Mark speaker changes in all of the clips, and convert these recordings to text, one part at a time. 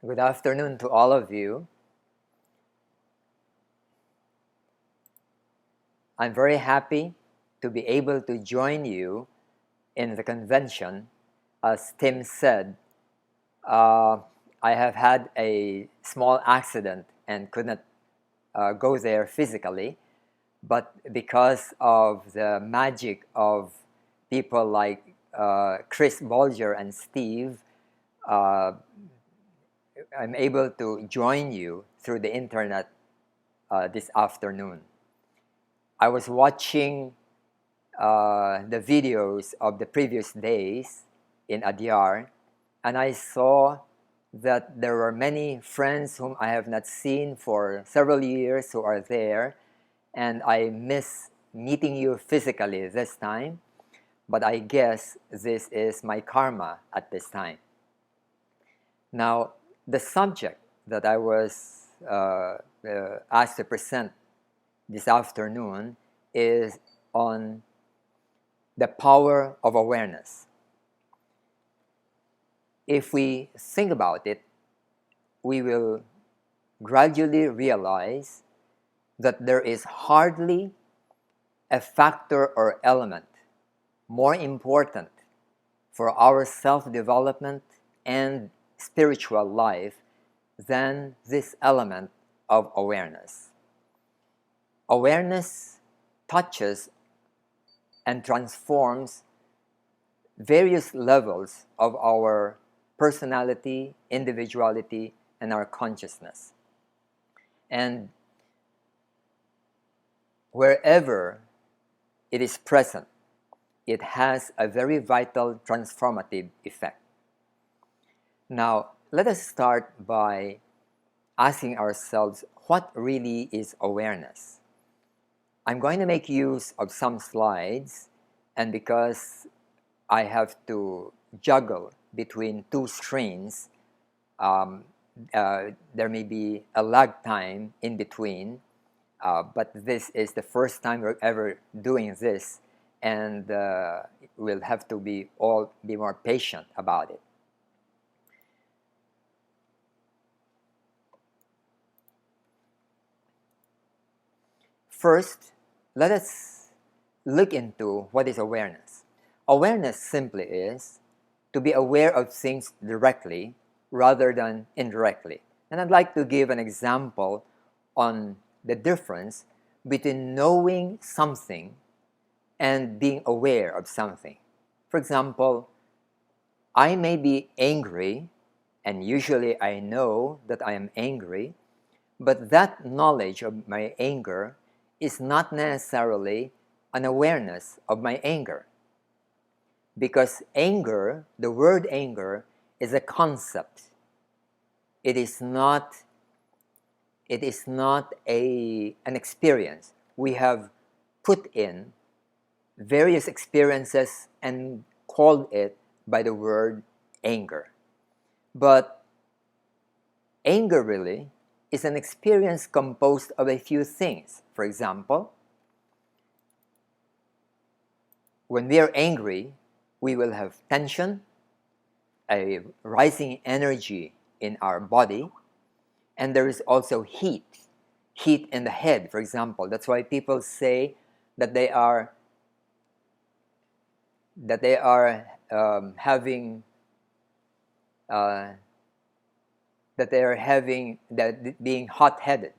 Speaker 1: Good afternoon to all of you. I'm very happy to be able to join you in the convention. As Tim said, uh, I have had a small accident and could not go there physically, but because of the magic of people like Chris Bolger and Steve, uh, I'm able to join you through the internet this afternoon. I was watching the videos of the previous days in Adyar, and I saw that there were many friends whom I have not seen for several years who are there, and I miss meeting you physically this time, but I guess this is my karma at this time. Now, the subject that I was asked to present this afternoon is on the power of awareness. If we think about it, we will gradually realize that there is hardly a factor or element more important for our self-development and spiritual life than this element of awareness. Awareness touches and transforms various levels of our personality, individuality, and our consciousness. And wherever it is present, it has a very vital transformative effect. Now, let us start by asking ourselves, what really is awareness? I'm going to make use of some slides, and because I have to juggle between two screens, there may be a lag time in between, but this is the first time we're ever doing this, and we'll have to be more patient about it. First, let us look into what is awareness. Awareness simply is to be aware of things directly rather than indirectly. And I'd like to give an example on the difference between knowing something and being aware of something. For example, I may be angry, and usually I know that I am angry, but that knowledge of my anger is not necessarily an awareness of my anger. Because anger, the word anger, is a concept. It is not an experience. We have put in various experiences and called it by the word anger. But anger really is an experience composed of a few things. For example, when we are angry, we will have tension, a rising energy in our body, and there is also heat in the head, for example. That's why people say that they are being hot-headed.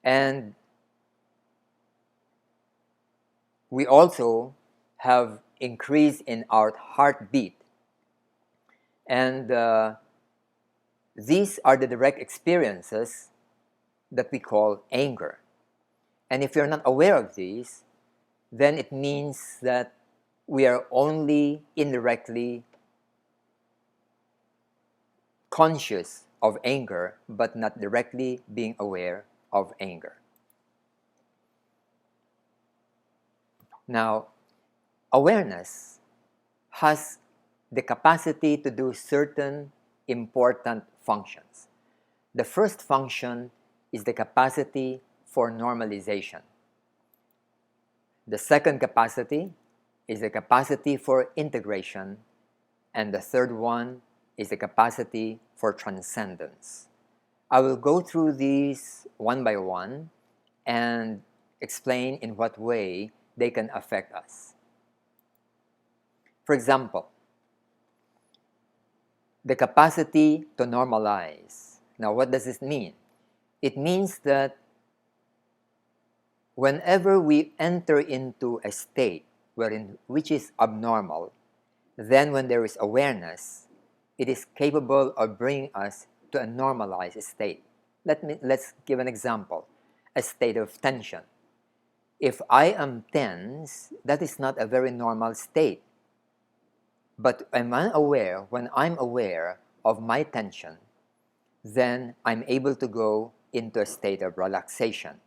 Speaker 1: And we also have increase in our heartbeat. And these are the direct experiences that we call anger. And if you're not aware of these, then it means that we are only indirectly conscious of anger, but not directly being aware of anger. Now, awareness has the capacity to do certain important functions. The first function is the capacity for normalization. The second capacity is the capacity for integration, and the third one is the capacity for transcendence. I will go through these one by one and explain in what way they can affect us. For example, the capacity to normalize. Now, what does this mean? It means that whenever we enter into a state which is abnormal, then when there is awareness, it is capable of bringing us to a normalized state. Let's give an example, a state of tension. If I am tense, that is not a very normal state. But when I'm aware of my tension, then I'm able to go into a state of relaxation,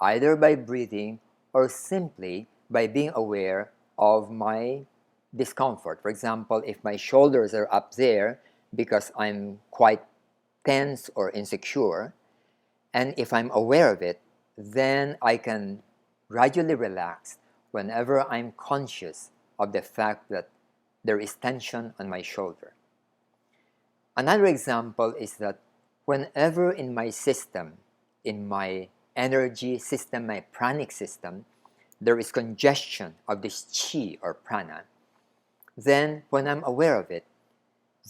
Speaker 1: either by breathing or simply by being aware of my discomfort. For example, if my shoulders are up there because I'm quite tense or insecure, and if I'm aware of it, then I can gradually relax whenever I'm conscious of the fact that there is tension on my shoulder. Another example is that whenever in my system, in my energy system, my pranic system, there is congestion of this chi or prana, then when I'm aware of it,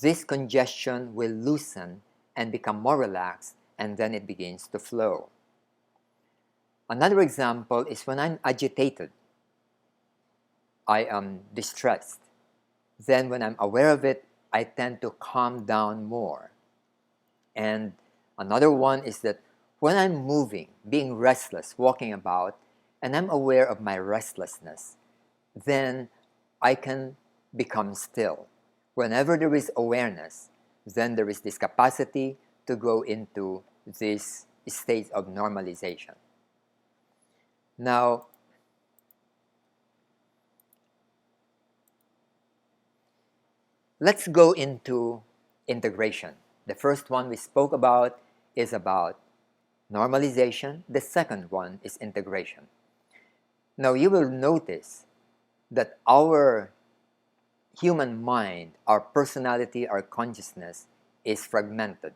Speaker 1: this congestion will loosen and become more relaxed, and then it begins to flow. Another example is when I'm agitated, I am distressed. Then when I'm aware of it, I tend to calm down more. And another one is that when I'm moving, being restless, walking about, and I'm aware of my restlessness, then I can become still. Whenever there is awareness, then there is this capacity to go into this state of normalization. Now, let's go into integration. The first one we spoke about is about normalization. The second one is integration. Now, you will notice that our human mind, our personality, our consciousness is fragmented.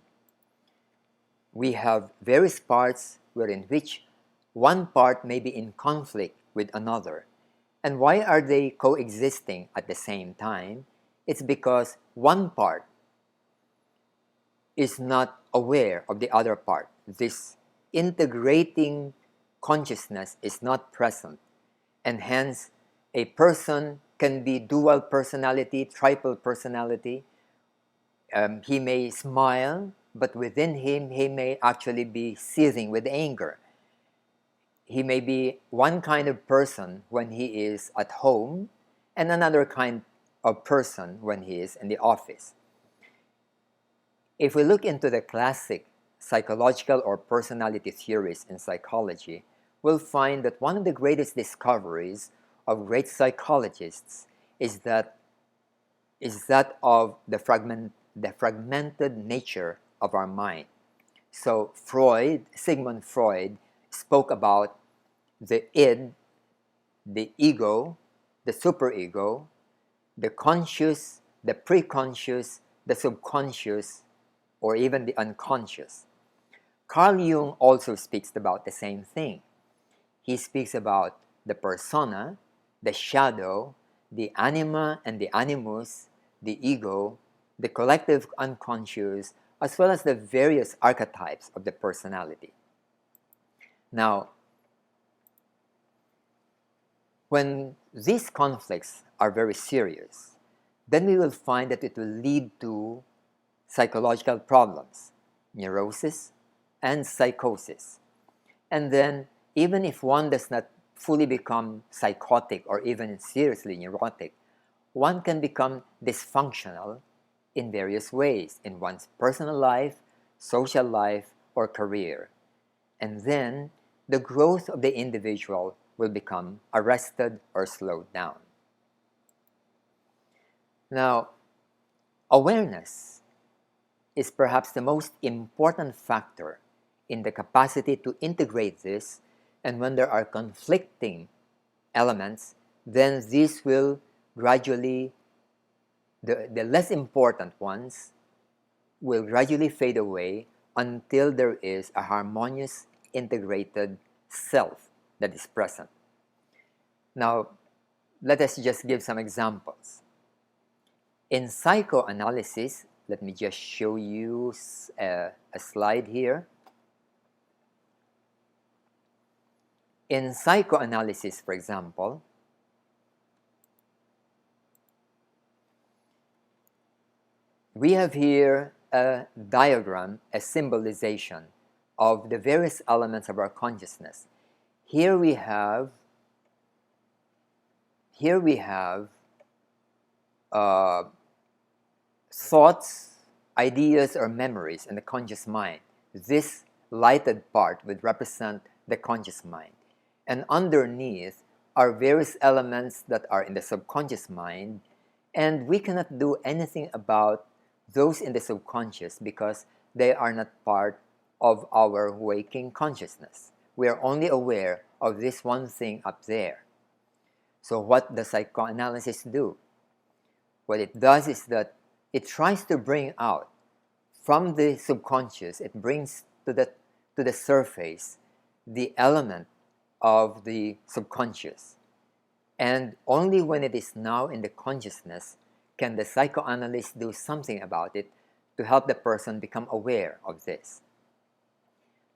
Speaker 1: We have various parts wherein which one part may be in conflict with another. And why are they coexisting at the same time? It's because one part is not aware of the other part. This integrating consciousness is not present, and hence a person can be dual personality, triple personality. He may smile, but within him, he may actually be seething with anger. He may be one kind of person when he is at home and another kind of person when he is in the office. If we look into the classic psychological or personality theories in psychology, we'll find that one of the greatest discoveries of great psychologists is that of the fragmented nature of our mind. So Sigmund Freud, spoke about the id, the ego, the superego, the conscious, the preconscious, the subconscious, or even the unconscious. Carl Jung also speaks about the same thing. He speaks about the persona, the shadow, the anima and the animus, the ego, the collective unconscious, as well as the various archetypes of the personality. Now, when these conflicts are very serious, then we will find that it will lead to psychological problems, neurosis, and psychosis. And then, even if one does not fully become psychotic or even seriously neurotic, one can become dysfunctional in various ways in one's personal life, social life, or career. And then the growth of the individual will become arrested or slowed down. Now, awareness is perhaps the most important factor in the capacity to integrate this, and when there are conflicting elements, then these will gradually, the less important ones will gradually fade away until there is a harmonious, integrated self that is present. Now, let us just give some examples. In psychoanalysis, let me just show you a slide here. In psychoanalysis, for example, we have here a diagram, a symbolization of the various elements of our consciousness. Here we have thoughts, ideas, or memories in the conscious mind. This lighted part would represent the conscious mind. And underneath are various elements that are in the subconscious mind, and we cannot do anything about those in the subconscious because they are not part of our waking consciousness. We are only aware of this one thing up there. So what does psychoanalysis do? What it does is that it tries to bring out from the subconscious, it brings to the surface the element of the subconscious. And only when it is now in the consciousness can the psychoanalyst do something about it to help the person become aware of this.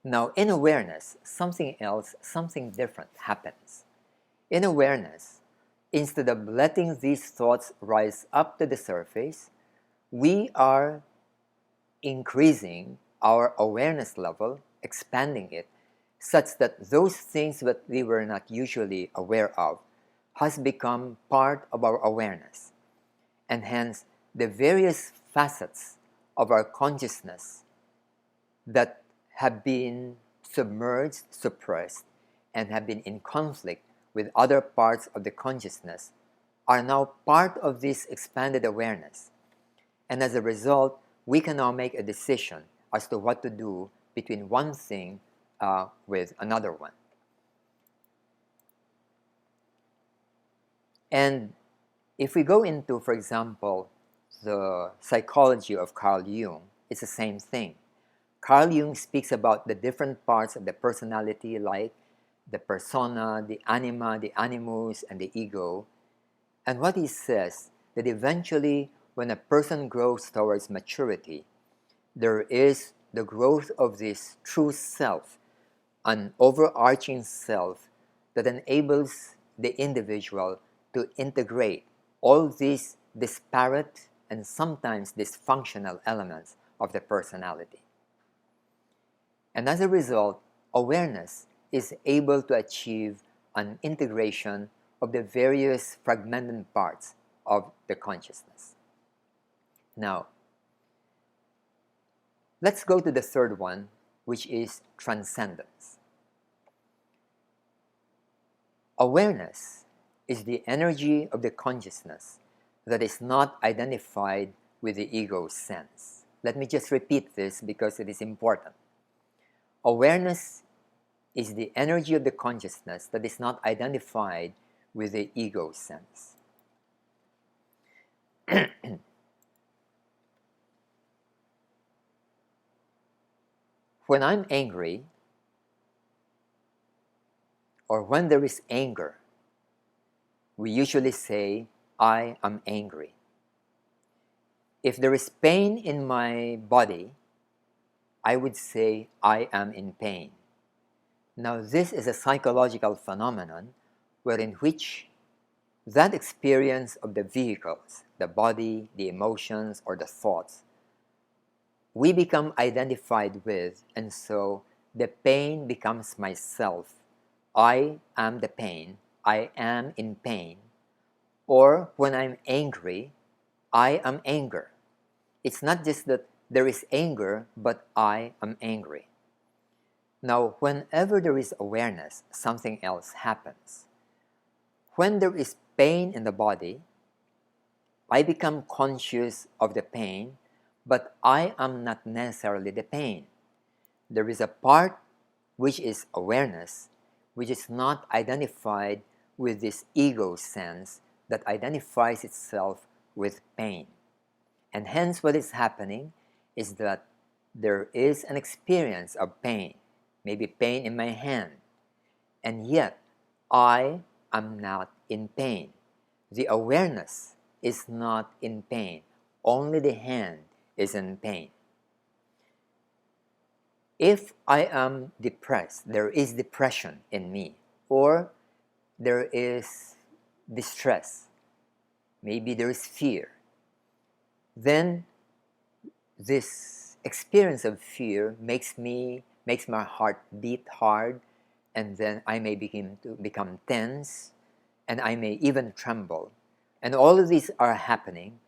Speaker 1: Now, in awareness, something else, something different happens. In awareness, instead of letting these thoughts rise up to the surface, we are increasing our awareness level, expanding it, such that those things that we were not usually aware of has become part of our awareness. And hence, the various facets of our consciousness that have been submerged, suppressed, and have been in conflict with other parts of the consciousness are now part of this expanded awareness. And as a result, we can now make a decision as to what to do between one thing with another one. And if we go into, for example, the psychology of Carl Jung, it's the same thing. Carl Jung speaks about the different parts of the personality, like the persona, the anima, the animus, and the ego. And what he says, that eventually, when a person grows towards maturity, there is the growth of this true self, an overarching self that enables the individual to integrate all these disparate and sometimes dysfunctional elements of the personality. And as a result, awareness is able to achieve an integration of the various fragmented parts of the consciousness. Now, let's go to the third one, which is transcendence. Awareness is the energy of the consciousness that is not identified with the ego's sense. Let me just repeat this because it is important. Awareness is the energy of the consciousness that is not identified with the ego's sense. When I'm angry, or when there is anger, we usually say, I am angry. If there is pain in my body, I would say, I am in pain. Now, this is a psychological phenomenon wherein which that experience of the vehicles, the body, the emotions, or the thoughts, we become identified with, and so the pain becomes myself. I am the pain. I am in pain. Or when I'm angry, I am anger. It's not just that there is anger, but I am angry. Now, whenever there is awareness, something else happens. When there is pain in the body, I become conscious of the pain, but I am not necessarily the pain. There is a part which is awareness, which is not identified with this ego sense that identifies itself with pain. And hence what is happening is that there is an experience of pain, maybe pain in my hand, and yet I am not in pain. The awareness is not in pain. Only the hand is in pain. If I am depressed, there is depression in me, or there is distress, maybe there is fear, then this experience of fear makes my heart beat hard, and then I may begin to become tense, and I may even tremble. And all of these are happening,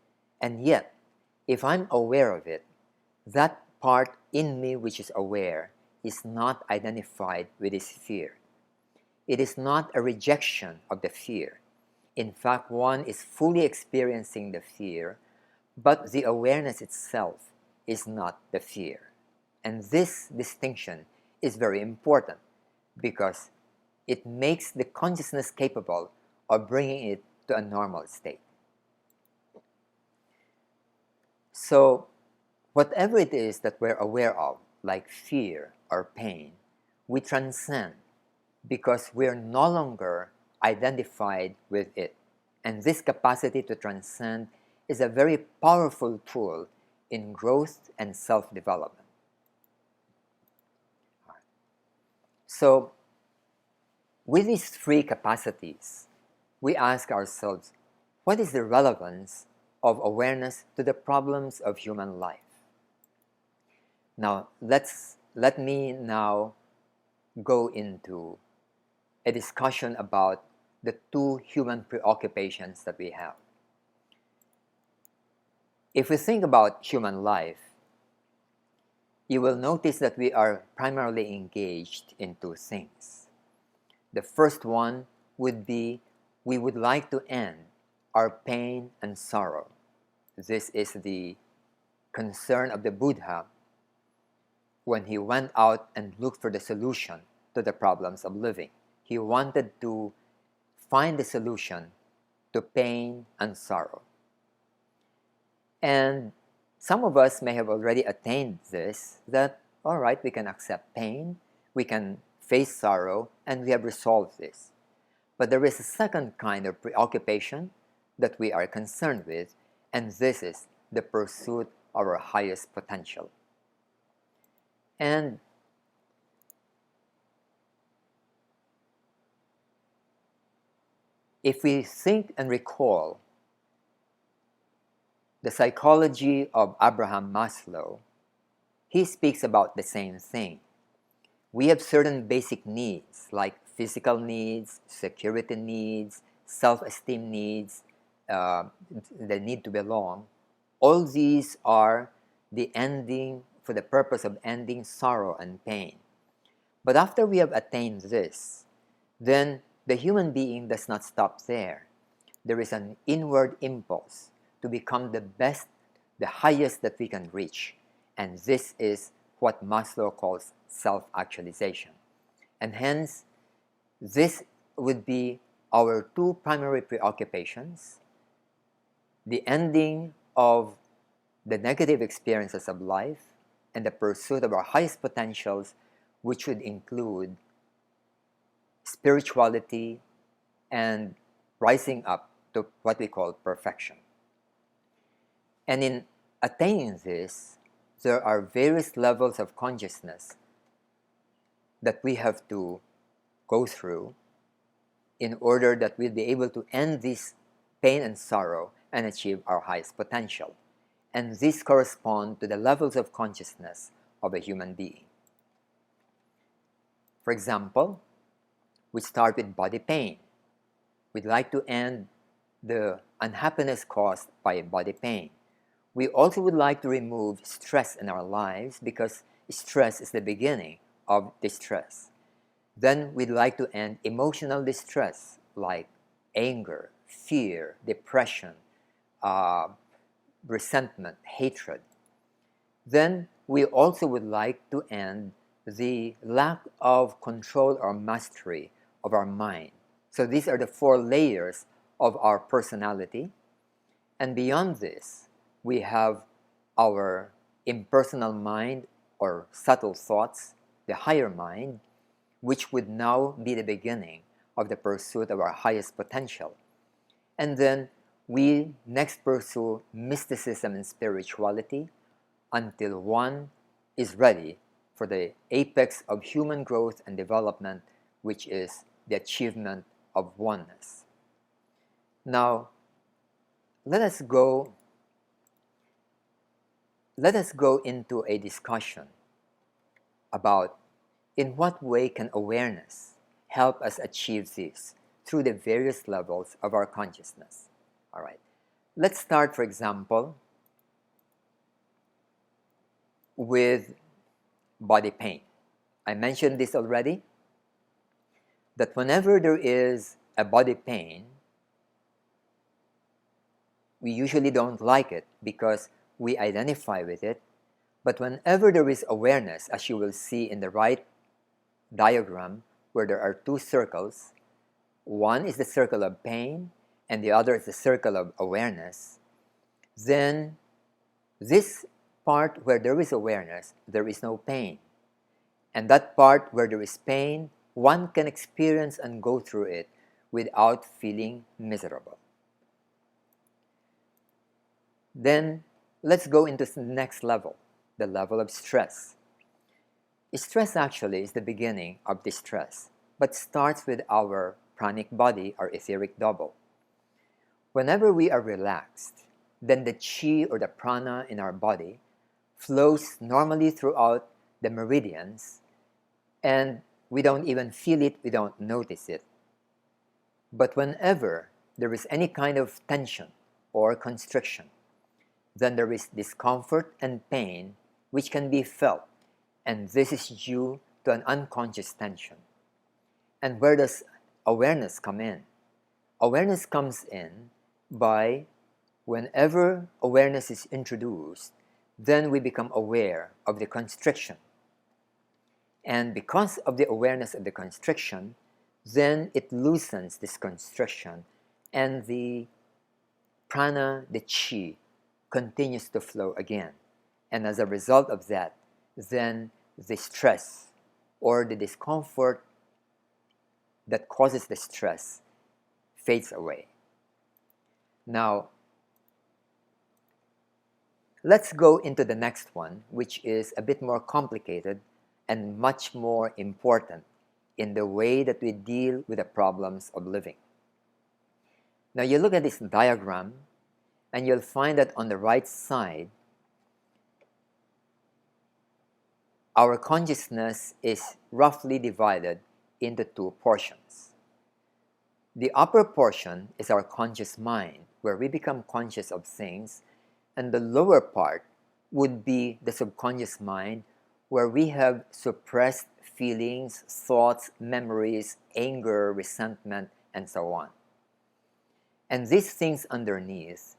Speaker 1: and yet, if I'm aware of it, that part in me which is aware is not identified with this fear. It is not a rejection of the fear. In fact, one is fully experiencing the fear, but the awareness itself is not the fear. And this distinction is very important because it makes the consciousness capable of bringing it to a normal state. So, whatever it is that we're aware of, like fear or pain, we transcend because we're no longer identified with it. And this capacity to transcend is a very powerful tool in growth and self-development. So, with these three capacities, we ask ourselves, what is the relevance of awareness to the problems of human life? Now, let me now go into a discussion about the two human preoccupations that we have. If we think about human life, you will notice that we are primarily engaged in two things. The first one would be we would like to end our pain and sorrow. This is the concern of the Buddha when he went out and looked for the solution to the problems of living. He wanted to find the solution to pain and sorrow. And some of us may have already attained this, that, all right, we can accept pain, we can face sorrow, and we have resolved this. But there is a second kind of preoccupation that we are concerned with, and this is the pursuit of our highest potential. And if we think and recall the psychology of Abraham Maslow, he speaks about the same thing. We have certain basic needs like physical needs, security needs, self-esteem needs, the need to belong. All these are the ending for the purpose of ending sorrow and pain. But after we have attained this, then the human being does not stop there. There is an inward impulse to become the best, the highest that we can reach. And this is what Maslow calls self-actualization. And hence, this would be our two primary preoccupations: the ending of the negative experiences of life and the pursuit of our highest potentials, which would include spirituality and rising up to what we call perfection. And in attaining this, there are various levels of consciousness that we have to go through in order that we'll be able to end this pain and sorrow and achieve our highest potential. And these correspond to the levels of consciousness of a human being. For example, we start with body pain. We'd like to end the unhappiness caused by body pain. We also would like to remove stress in our lives because stress is the beginning of distress. Then we'd like to end emotional distress like anger, fear, depression, resentment, hatred. Then we also would like to end the lack of control or mastery of our mind. So these are the four layers of our personality. And beyond this, we have our impersonal mind or subtle thoughts, the higher mind, which would now be the beginning of the pursuit of our highest potential. And then we next pursue mysticism and spirituality until one is ready for the apex of human growth and development, which is the achievement of oneness. Now, let us go into a discussion about in what way can awareness help us achieve this through the various levels of our consciousness. All right. Let's start, for example, with body pain. I mentioned this already, that whenever there is a body pain, we usually don't like it because we identify with it. But whenever there is awareness, as you will see in the right diagram, where there are two circles, one is the circle of pain and the other is the circle of awareness, then this part where there is awareness, there is no pain. And that part where there is pain, one can experience and go through it without feeling miserable. Then let's go into the next level, the level of stress. Stress actually is the beginning of distress, but starts with our pranic body, our etheric double. Whenever we are relaxed, then the chi or the prana in our body flows normally throughout the meridians, and we don't even feel it, we don't notice it. But whenever there is any kind of tension or constriction, then there is discomfort and pain which can be felt, and this is due to an unconscious tension. And where does awareness come in? Awareness comes in by whenever awareness is introduced, then we become aware of the constriction. And because of the awareness of the constriction, then it loosens this constriction, and the prana, the chi, continues to flow again. And as a result of that, then the stress or the discomfort that causes the stress fades away. Now, let's go into the next one, which is a bit more complicated and much more important in the way that we deal with the problems of living. Now, you look at this diagram, and you'll find that on the right side, our consciousness is roughly divided into two portions. The upper portion is our conscious mind, where we become conscious of things, and the lower part would be the subconscious mind, where we have suppressed feelings, thoughts, memories, anger, resentment, and so on. And these things underneath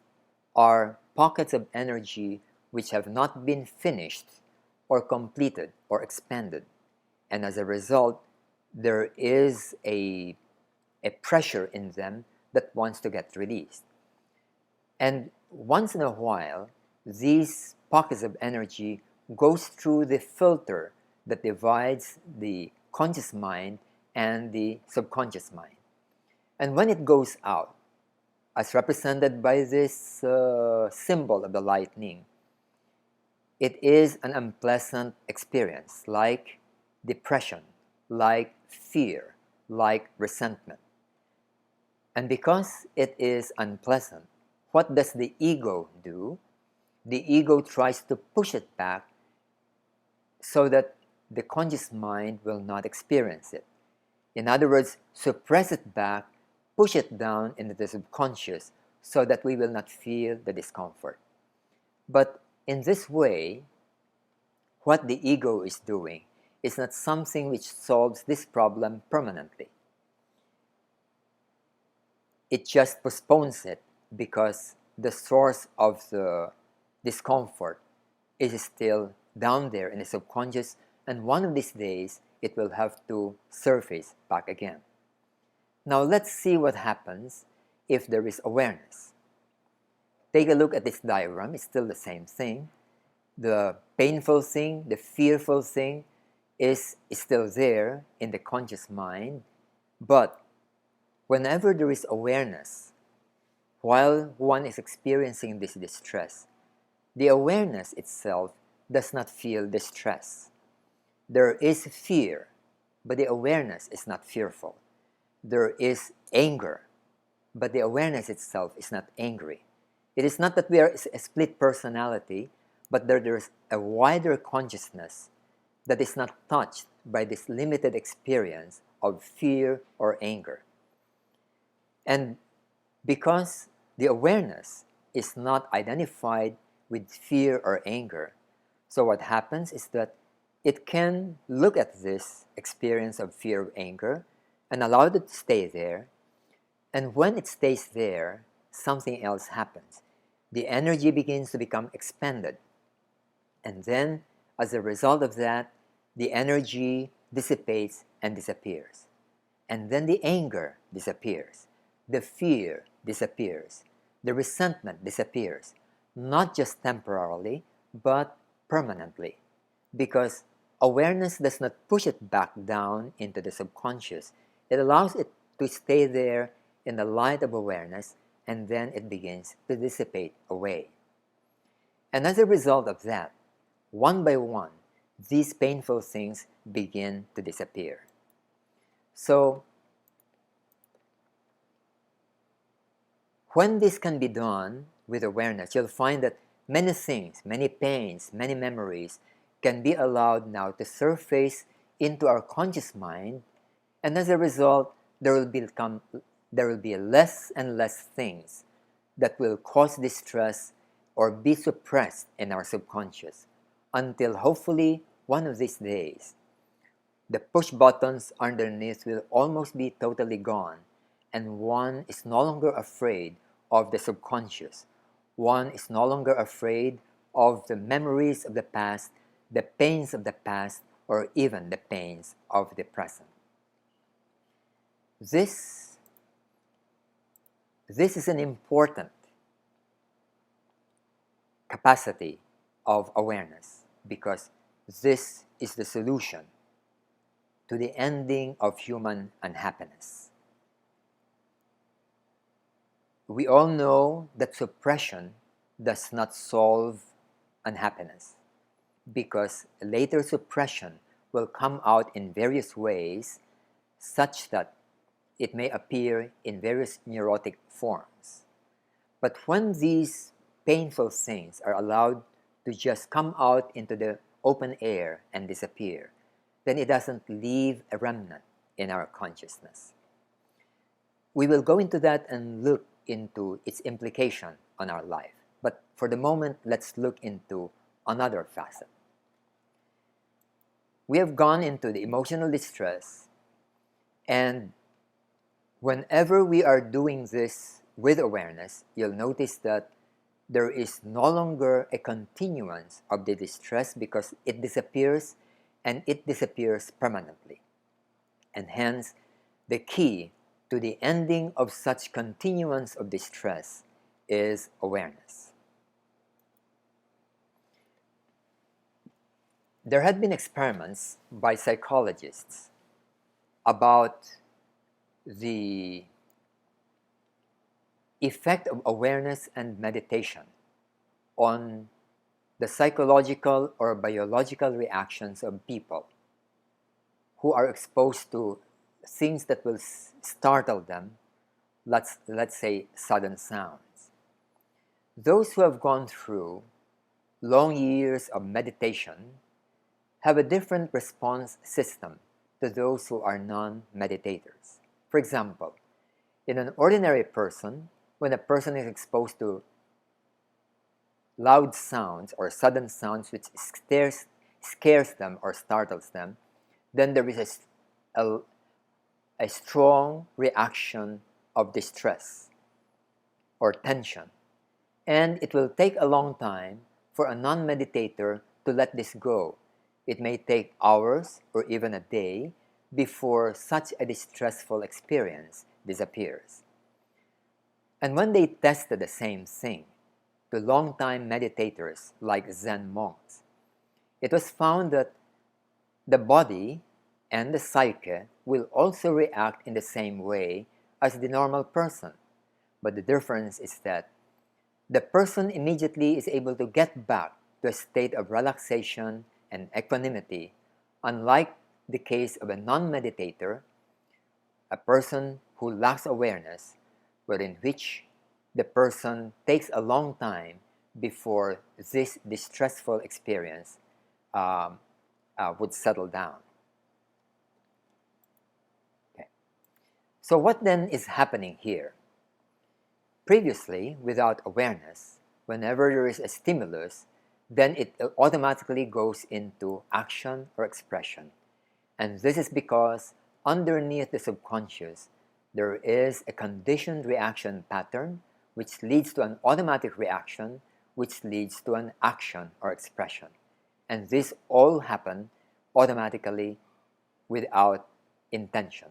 Speaker 1: are pockets of energy which have not been finished or completed or expanded. And as a result, there is a pressure in them that wants to get released. And once in a while, these pockets of energy goes through the filter that divides the conscious mind and the subconscious mind. And when it goes out, as represented by this symbol of the lightning, it is an unpleasant experience, like depression, like fear, like resentment. And because it is unpleasant, what does the ego do? The ego tries to push it back so that the conscious mind will not experience it. In other words, suppress it back, push it down into the subconscious so that we will not feel the discomfort. But in this way, what the ego is doing is not something which solves this problem permanently. It just postpones it because the source of the discomfort is still down there in the subconscious, and one of these days it will have to surface back again. Now let's see what happens if there is awareness. Take a look at this diagram. It's still the same thing. The painful thing, the fearful thing is still there in the conscious mind, but whenever there is awareness, while one is experiencing this distress, the awareness itself does not feel distress. There is fear, but the awareness is not fearful. There is anger, but the awareness itself is not angry. It is not that we are a split personality, but there's a wider consciousness that is not touched by this limited experience of fear or anger. And because the awareness is not identified with fear or anger, so what happens is that it can look at this experience of fear or anger and allow it to stay there. And when it stays there, something else happens. The energy begins to become expanded. And then, as a result of that, the energy dissipates and disappears. And then the anger disappears. The fear disappears. The resentment disappears. Not just temporarily, but permanently. Because awareness does not push it back down into the subconscious. It allows it to stay there in the light of awareness, and then it begins to dissipate away. And as a result of that, one by one, these painful things begin to disappear. So, when this can be done with awareness, you'll find that many things, many pains, many memories can be allowed now to surface into our conscious mind, and as a result, there will be less and less things that will cause distress or be suppressed in our subconscious, until hopefully one of these days, the push buttons underneath will almost be totally gone, and one is no longer afraid of the subconscious. One is no longer afraid of the memories of the past, the pains of the past, or even the pains of the present. This is an important capacity of awareness, because this is the solution to the ending of human unhappiness. We all know that suppression does not solve unhappiness, because later suppression will come out in various ways, such that it may appear in various neurotic forms. But when these painful things are allowed to just come out into the open air and disappear, then it doesn't leave a remnant in our consciousness. We will go into that and look into its implication on our life. But for the moment, let's look into another facet. We have gone into the emotional distress, and whenever we are doing this with awareness, you'll notice that there is no longer a continuance of the distress, because it disappears, and it disappears permanently. And hence, the key to the ending of such continuance of distress is awareness. There had been experiments by psychologists about the effect of awareness and meditation on the psychological or biological reactions of people who are exposed to things that will startle them, let's say sudden sounds. Those who have gone through long years of meditation have a different response system to those who are non-meditators. For example, in an ordinary person, when a person is exposed to loud sounds or sudden sounds which scares them or startles them, then there is a strong reaction of distress or tension. And it will take a long time for a non-meditator to let this go. It may take hours or even a day before such a distressful experience disappears. And when they tested the same thing, to long-time meditators like Zen monks. It was found that the body and the psyche will also react in the same way as the normal person, but the difference is that the person immediately is able to get back to a state of relaxation and equanimity, unlike the case of a non-meditator, a person who lacks awareness, wherein which the person takes a long time before this distressful experience would settle down. Okay. So what then is happening here? Previously, without awareness, whenever there is a stimulus, then it automatically goes into action or expression. And this is because underneath the subconscious, there is a conditioned reaction pattern which leads to an automatic reaction, which leads to an action or expression. And this all happen automatically without intention.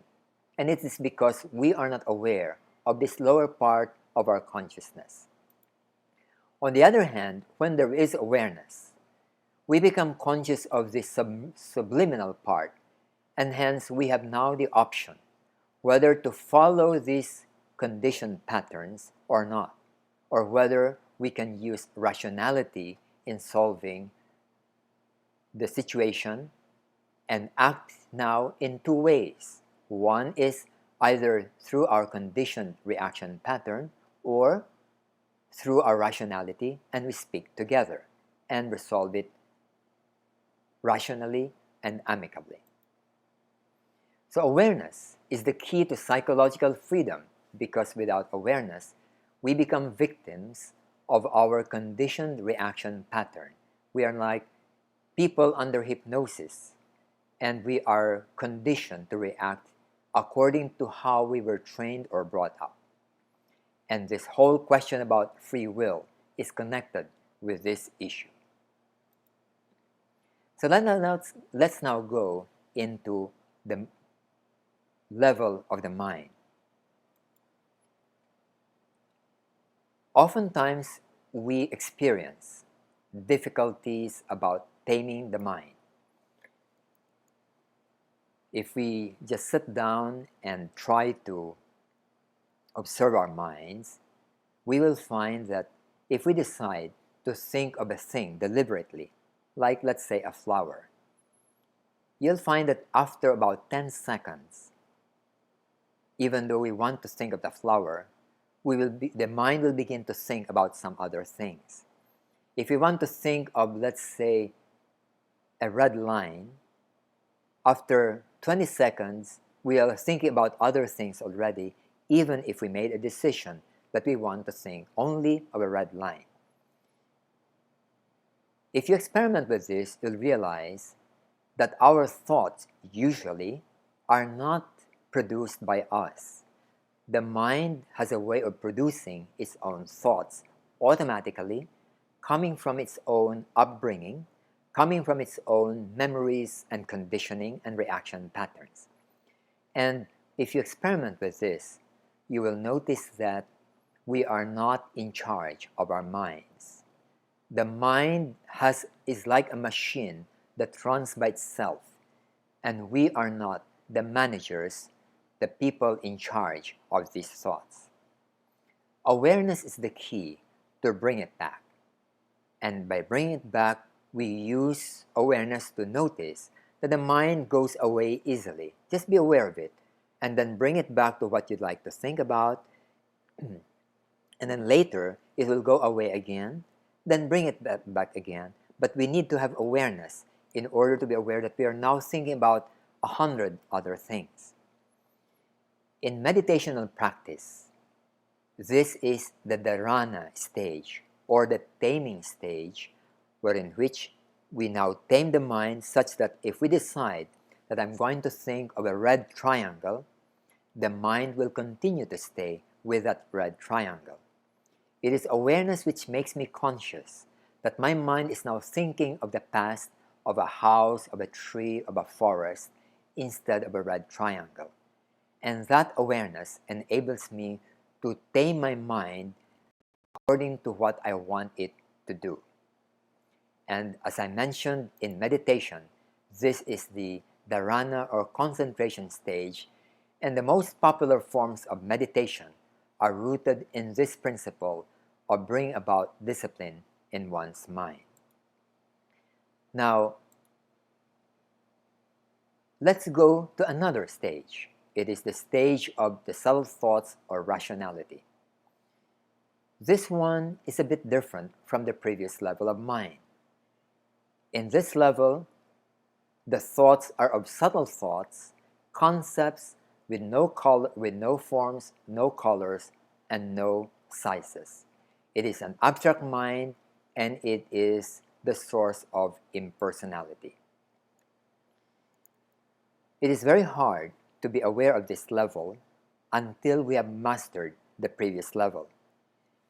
Speaker 1: And it is because we are not aware of this lower part of our consciousness. On the other hand, when there is awareness, we become conscious of this subliminal part, and hence we have now the option whether to follow these conditioned patterns or not, or whether we can use rationality in solving the situation and act now in two ways. One is either through our conditioned reaction pattern or through our rationality, and we speak together and resolve it rationally and amicably. So awareness is the key to psychological freedom, because without awareness, we become victims of our conditioned reaction pattern. We are like people under hypnosis, and we are conditioned to react according to how we were trained or brought up. And this whole question about free will is connected with this issue. So let's now go into the level of the mind. Oftentimes, we experience difficulties about taming the mind. If we just sit down and try to observe our minds, we will find that if we decide to think of a thing deliberately, like let's say a flower, you'll find that after about 10 seconds, even though we want to think of the flower, the mind will begin to think about some other things. If we want to think of, let's say, a red line, after 20 seconds, we are thinking about other things already, even if we made a decision that we want to think only of a red line. If you experiment with this, you'll realize that our thoughts usually are not produced by us. The mind has a way of producing its own thoughts automatically, coming from its own upbringing, coming from its own memories and conditioning and reaction patterns. And if you experiment with this, you will notice that we are not in charge of our minds. The mind is like a machine that runs by itself, and we are not the managers, the people in charge of these thoughts. Awareness is the key to bring it back. And by bringing it back, we use awareness to notice that the mind goes away easily. Just be aware of it, and then bring it back to what you'd like to think about. And then later, it will go away again, then bring it back again. But we need to have awareness in order to be aware that we are now thinking about 100 other things. In meditational practice, this is the dharana stage, or the taming stage, wherein which we now tame the mind such that if we decide that I'm going to think of a red triangle, the mind will continue to stay with that red triangle. It is awareness which makes me conscious that my mind is now thinking of the past, of a house, of a tree, of a forest, instead of a red triangle. And that awareness enables me to tame my mind according to what I want it to do. And as I mentioned in meditation, this is the dharana or concentration stage, and the most popular forms of meditation are rooted in this principle of bringing about discipline in one's mind. Now, let's go to another stage. It is the stage of the subtle thoughts or rationality. This one is a bit different from the previous level of mind. In this level, the thoughts are of subtle thoughts, concepts with no forms, no colors, and no sizes. It is an abstract mind, and it is the source of impersonality. It is very hard to be aware of this level until we have mastered the previous level.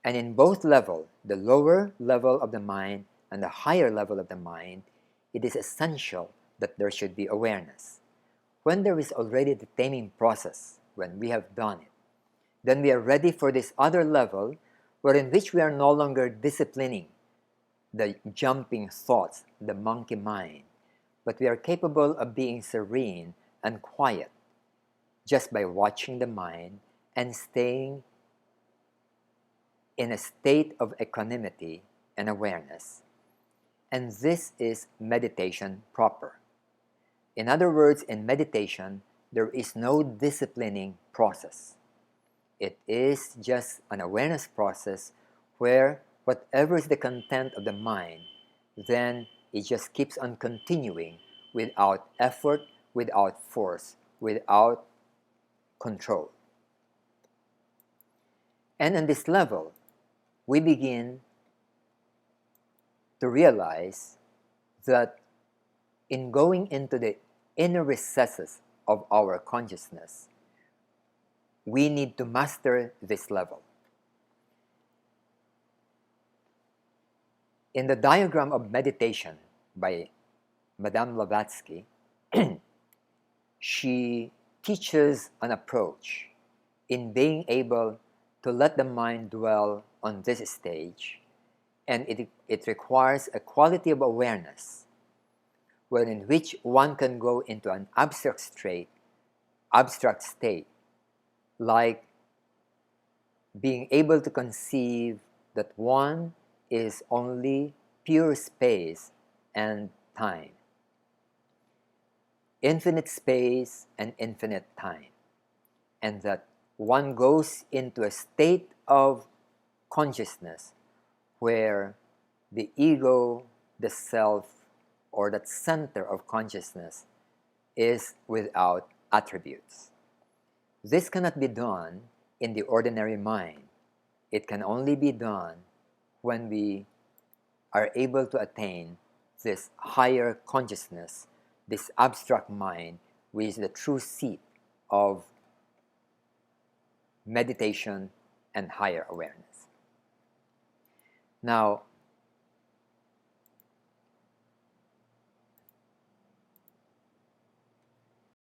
Speaker 1: And in both levels, the lower level of the mind and the higher level of the mind, it is essential that there should be awareness. When there is already the taming process, when we have done it, then we are ready for this other level wherein which we are no longer disciplining the jumping thoughts, the monkey mind, but we are capable of being serene and quiet just by watching the mind and staying in a state of equanimity and awareness. And this is meditation proper. In other words, in meditation, there is no disciplining process. It is just an awareness process where whatever is the content of the mind, then it just keeps on continuing without effort, without force, without control. And on this level, we begin to realize that in going into the inner recesses of our consciousness, we need to master this level. In the diagram of meditation by Madame Blavatsky, she teaches an approach in being able to let the mind dwell on this stage, and it requires a quality of awareness wherein which one can go into an abstract state, like being able to conceive that one is only pure space and time, infinite space and infinite time, and that one goes into a state of consciousness where the ego, the self, or that center of consciousness is without attributes. This cannot be done in the ordinary mind. It can only be done when we are able to attain this higher consciousness, this abstract mind, which is the true seat of meditation and higher awareness. Now,